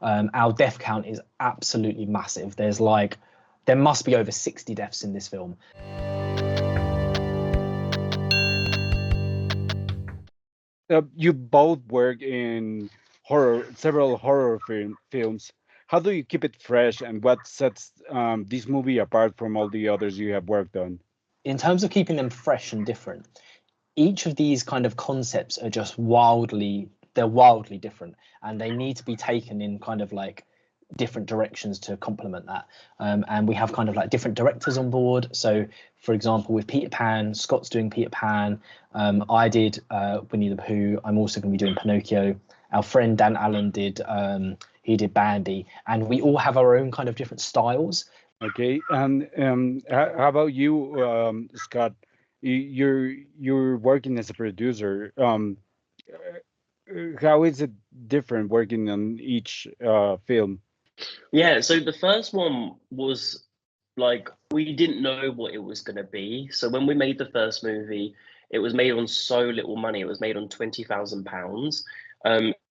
Our death count is absolutely massive. There must be over 60 deaths in this film. You both work in several horror films. How do you keep it fresh, and what sets this movie apart from all the others you have worked on? In terms of keeping them fresh and different, each of these kind of concepts are just wildly different, and they need to be taken in kind of like different directions to complement that. And we have kind of like different directors on board. So for example, with Peter Pan, Scott's doing Peter Pan. I did Winnie the Pooh. I'm also going to be doing Pinocchio. Our friend Dan Allen he did Bandy, and we all have our own kind of different styles. Okay, and how about you, Scott? You're working as a producer. How is it different working on each film? Yeah, so the first one was like we didn't know what it was going to be. So when we made the first movie, it was made on so little money. It was made on £20,000.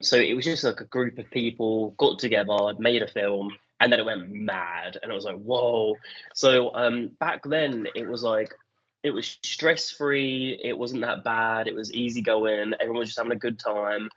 So it was just like a group of people got together, made a film, and then it went mad. And I was like, whoa. So back then it was stress free. It wasn't that bad. It was easy going. Everyone was just having a good time.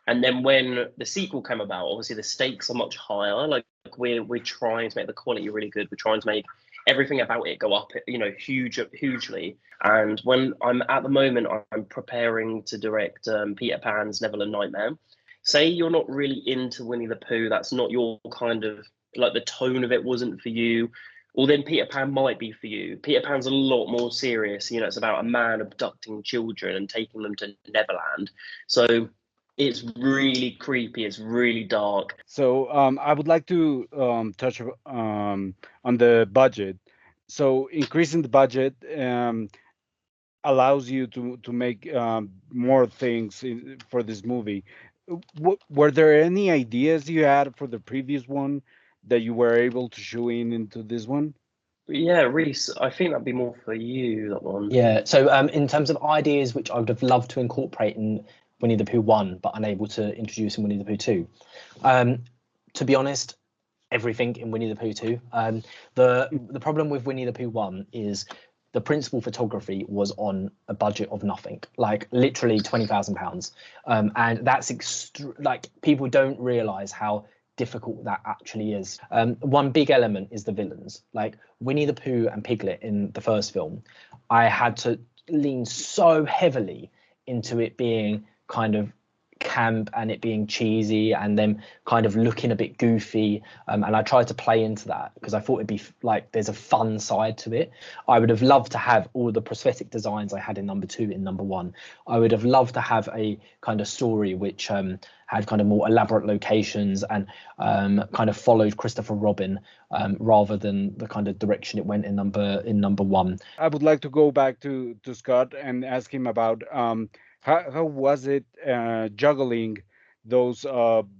And then when the sequel came about, obviously the stakes are much higher. Like we're trying to make the quality really good. We're trying to make everything about it go up, hugely. And when I'm at the moment, I'm preparing to direct Peter Pan's Neverland Nightmare. Say you're not really into Winnie the Pooh, that's not your kind of like the tone of it wasn't for you. Well, then Peter Pan might be for you. Peter Pan's a lot more serious. It's about a man abducting children and taking them to Neverland. So it's really creepy. It's really dark. So I would like to touch on the budget. So increasing the budget allows you to make more things for this movie. Were there any ideas you had for the previous one that you were able to show into this one? Yeah, Rhys, I think that'd be more for you, that one. Yeah. So in terms of ideas which I would have loved to incorporate in Winnie the Pooh 1, but unable to introduce in Winnie the Pooh 2. To be honest, everything in Winnie the Pooh 2. The problem with Winnie the Pooh 1 is the principal photography was on a budget of nothing, like literally £20,000. And that's like people don't realize how difficult that actually is. One big element is the villains. Like Winnie the Pooh and Piglet in the first film, I had to lean so heavily into it being kind of camp and it being cheesy and then kind of looking a bit goofy, and I tried to play into that because I thought it'd be like there's a fun side to it. I would have loved to have all the prosthetic designs I had in number 2 in number 1. I would have loved to have a kind of story which had kind of more elaborate locations and kind of followed Chistopher Robin rather than the kind of direction it went in number 1. I would like to go back to Scott and ask him about how was it juggling those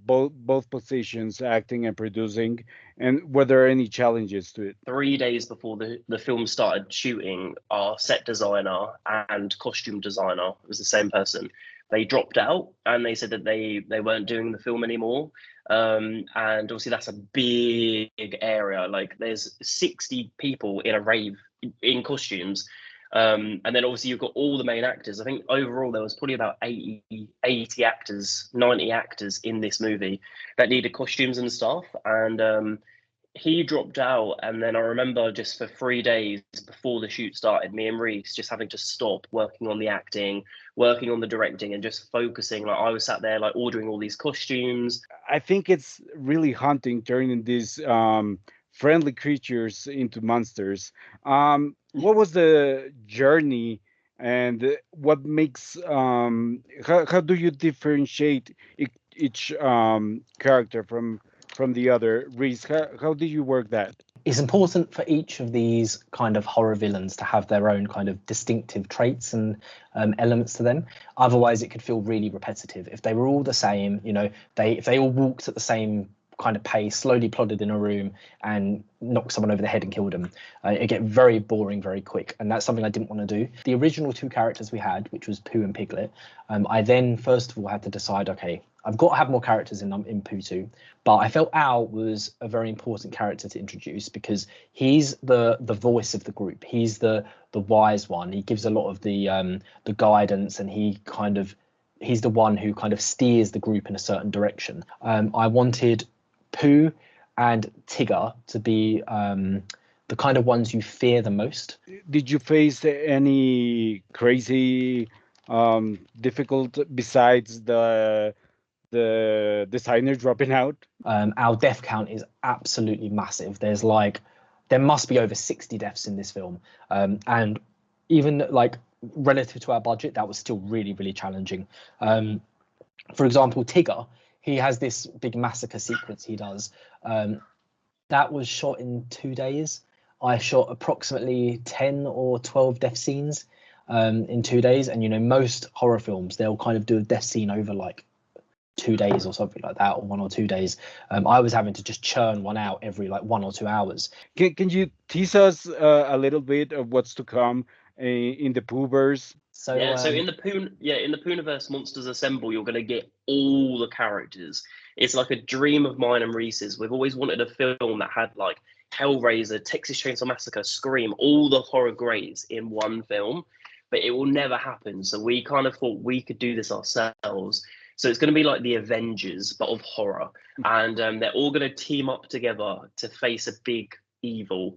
both positions, acting and producing, and were there any challenges to it? 3 days before the film started shooting, our set designer and costume designer, it was the same person, they dropped out and they said that they weren't doing the film anymore. And obviously that's a big area. Like there's 60 people in a rave in costumes. And then obviously you've got all the main actors. I think overall there was probably about 80 actors, 90 actors in this movie that needed costumes and stuff. And he dropped out, and then I remember just for 3 days before the shoot started, me and Rhys just having to stop working on the acting, working on the directing, and just focusing. Like I was sat there like ordering all these costumes. I think it's really haunting turning these friendly creatures into monsters. What was the journey, and what makes how do you differentiate each character from the other? Rhys, how do you work that? It's important for each of these kind of horror villains to have their own kind of distinctive traits and elements to them. Otherwise, it could feel really repetitive. If they were all the same, if they all walked at the same kind of pace, slowly plodded in a room and knocked someone over the head and killed them, it get very boring very quick, and that's something I didn't want to do. The original 2 characters we had, which was Pooh and Piglet, I then first of all had to decide, okay, I've got to have more characters in Pooh 2, but I felt Al was a very important character to introduce because he's the voice of the group. He's the wise one. He gives a lot of the guidance, and he's the one who kind of steers the group in a certain direction. I wanted Pooh and Tigger to be the kind of ones you fear the most. Did you face any crazy, difficult besides the designer dropping out? Our death count is absolutely massive. There must be over 60 deaths in this film, and even like relative to our budget, that was still really, really challenging. For example, Tigger, he has this big massacre sequence he does. That was shot in 2 days. I shot approximately 10 or 12 death scenes in 2 days. And, most horror films, they'll kind of do a death scene over like 2 days or something like that, or 1 or 2 days. I was having to just churn one out every like 1 or 2 hours. Can you tease us a little bit of what's to come in the Poohverse? So in the Poohniverse Monsters Assemble, you're going to get all the characters. It's like a dream of mine and Rhys's. We've always wanted a film that had like Hellraiser, Texas Chainsaw Massacre, Scream, all the horror greats in one film, but it will never happen. So we kind of thought we could do this ourselves. So it's going to be like the Avengers, but of horror. And they're all going to team up together to face a big evil.